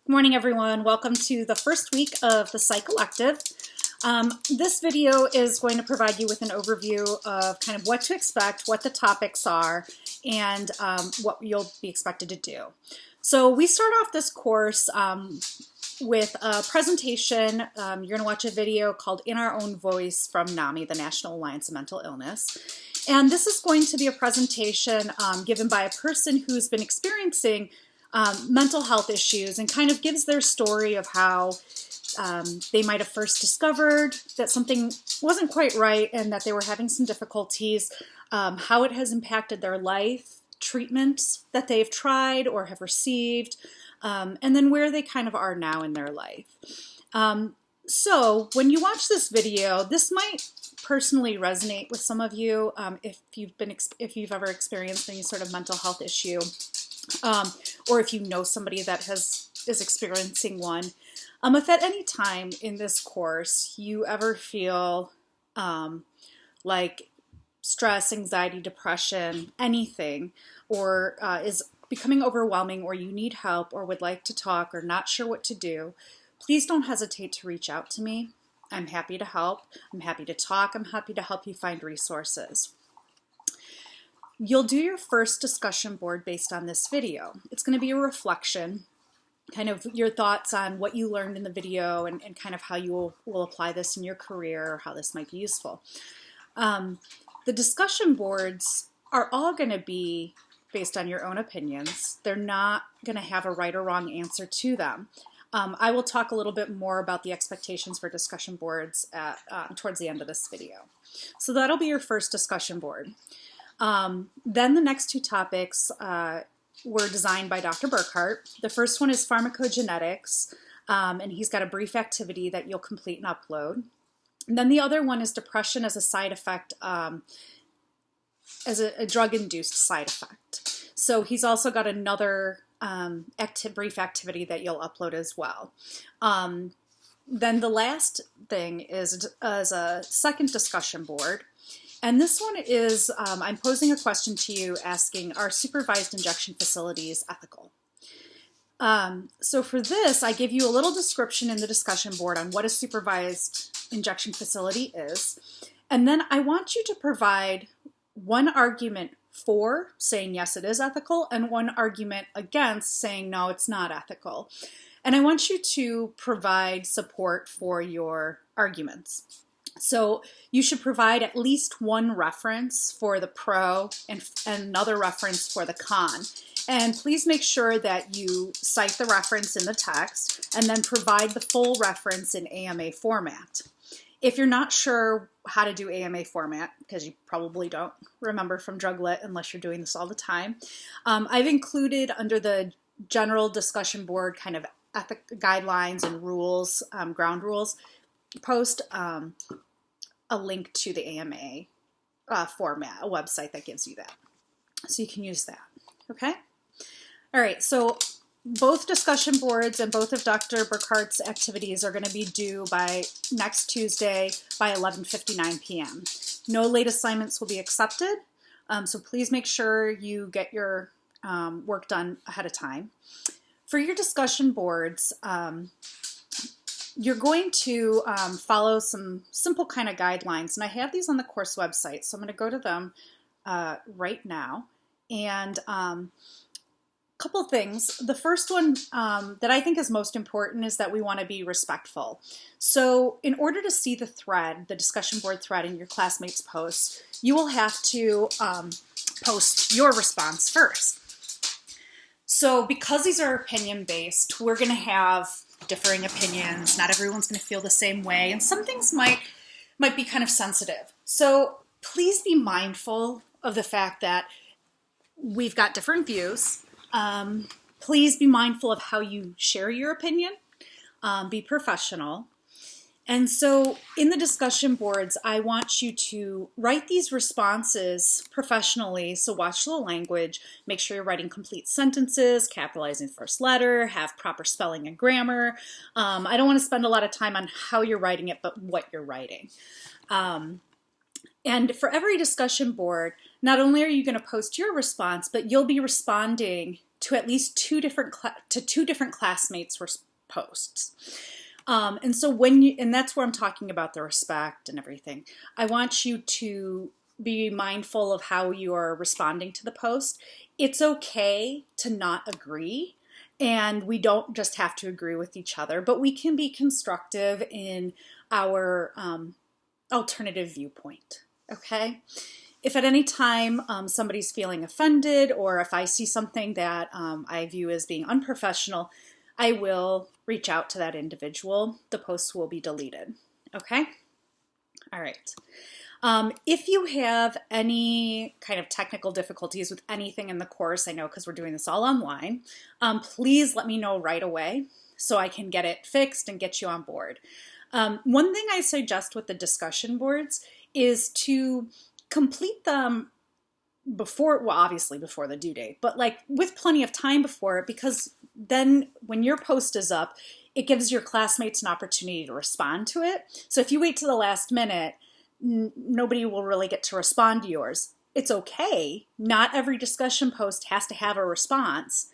Good morning, everyone. Welcome to the first week of the Psych Elective. This video is going to provide you with an overview of kind of what to expect, what the topics are, and what you'll be expected to do. So we start off this course with a presentation. You're going to watch a video called In Our Own Voice from NAMI, the National Alliance of Mental Illness. And this is going to be a presentation given by a person who's been experiencing mental health issues and kind of gives their story of how they might have first discovered that something wasn't quite right and that they were having some difficulties, how it has impacted their life, treatments that they've tried or have received, and then where they kind of are now in their life. So when you watch this video, this might personally resonate with some of you if you've ever experienced any sort of mental health issue. Or if you know somebody that is experiencing one. If at any time in this course you ever feel like stress, anxiety, depression, anything, or is becoming overwhelming, or you need help or would like to talk or not sure what to do, please don't hesitate to reach out to me. I'm happy to help. I'm happy to talk. I'm happy to help you find resources. You'll do your first discussion board based on this video. It's going to be a reflection, kind of your thoughts on what you learned in the video and kind of how you will apply this in your career or how this might be useful. The discussion boards are all going to be based on your own opinions. They're not going to have a right or wrong answer to them. I will talk a little bit more about the expectations for discussion boards towards the end of this video. So that'll be your first discussion board. Then the next two topics were designed by Dr. Burkhart. The first one is Pharmacogenetics, and he's got a brief activity that you'll complete and upload. And then the other one is depression as a side effect, as a drug-induced side effect. So he's also got another brief activity that you'll upload as well. Then the last thing is a second discussion board. And this one is, I'm posing a question to you asking, are supervised injection facilities ethical? So for this, I give you a little description in the discussion board on what a supervised injection facility is. And then I want you to provide one argument for saying, yes, it is ethical, and one argument against saying, no, it's not ethical. And I want you to provide support for your arguments. So you should provide at least one reference for the pro and another reference for the con. And please make sure that you cite the reference in the text and then provide the full reference in AMA format. If you're not sure how to do AMA format, because you probably don't remember from drug lit unless you're doing this all the time, I've included under the general discussion board kind of ethic guidelines and rules, ground rules, post a link to the AMA format, a website that gives you that. So you can use that, okay? All right, so both discussion boards and both of Dr. Burkhart's activities are gonna be due by next Tuesday by 11:59 p.m. No late assignments will be accepted, so please make sure you get your work done ahead of time. For your discussion boards, you're going to follow some simple kind of guidelines, and I have these on the course website, so I'm going to go to them right now. And a couple of things. The first one that I think is most important is that we want to be respectful. So in order to see the thread, the discussion board thread in your classmates' posts, you will have to post your response first. So because these are opinion-based, we're going to have differing opinions. Not everyone's going to feel the same way, and some things might be kind of sensitive. So please be mindful of the fact that we've got different views. Please be mindful of how you share your opinion. Be professional. And so in the discussion boards, I want you to write these responses professionally. So watch the language, make sure you're writing complete sentences, capitalizing the first letter, have proper spelling and grammar. I don't want to spend a lot of time on how you're writing it, but what you're writing. And for every discussion board, not only are you going to post your response, but you'll be responding to at least two different classmates' posts. And so and that's where I'm talking about the respect and everything. I want you to be mindful of how you are responding to the post. It's okay to not agree, and we don't just have to agree with each other, but we can be constructive in our alternative viewpoint, okay? If at any time somebody's feeling offended, or if I see something that I view as being unprofessional, I will reach out to that individual. The posts will be deleted, okay? All right. If you have any kind of technical difficulties with anything in the course, I know because we're doing this all online, please let me know right away so I can get it fixed and get you on board. One thing I suggest with the discussion boards is to complete them before, well, obviously before the due date, but like with plenty of time before it, because then when your post is up, it gives your classmates an opportunity to respond to it. So if you wait to the last minute, nobody will really get to respond to yours. It's okay. Not every discussion post has to have a response,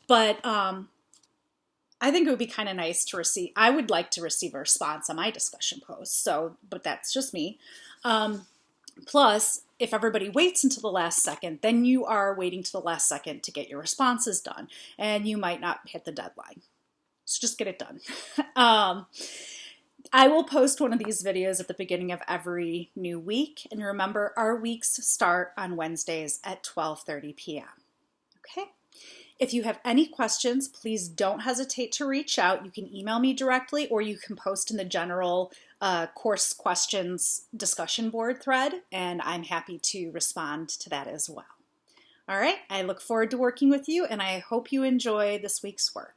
but I think it would be kind of nice to receive. I would like to receive a response on my discussion post. So, but that's just me. Plus, if everybody waits until the last second, then you are waiting to the last second to get your responses done, and you might not hit the deadline. So just get it done. I will post one of these videos at the beginning of every new week. And remember, our weeks start on Wednesdays at 12:30 p.m. Okay? If you have any questions, please don't hesitate to reach out. You can email me directly, or you can post in the general course questions discussion board thread, and I'm happy to respond to that as well. All right, I look forward to working with you, and I hope you enjoy this week's work.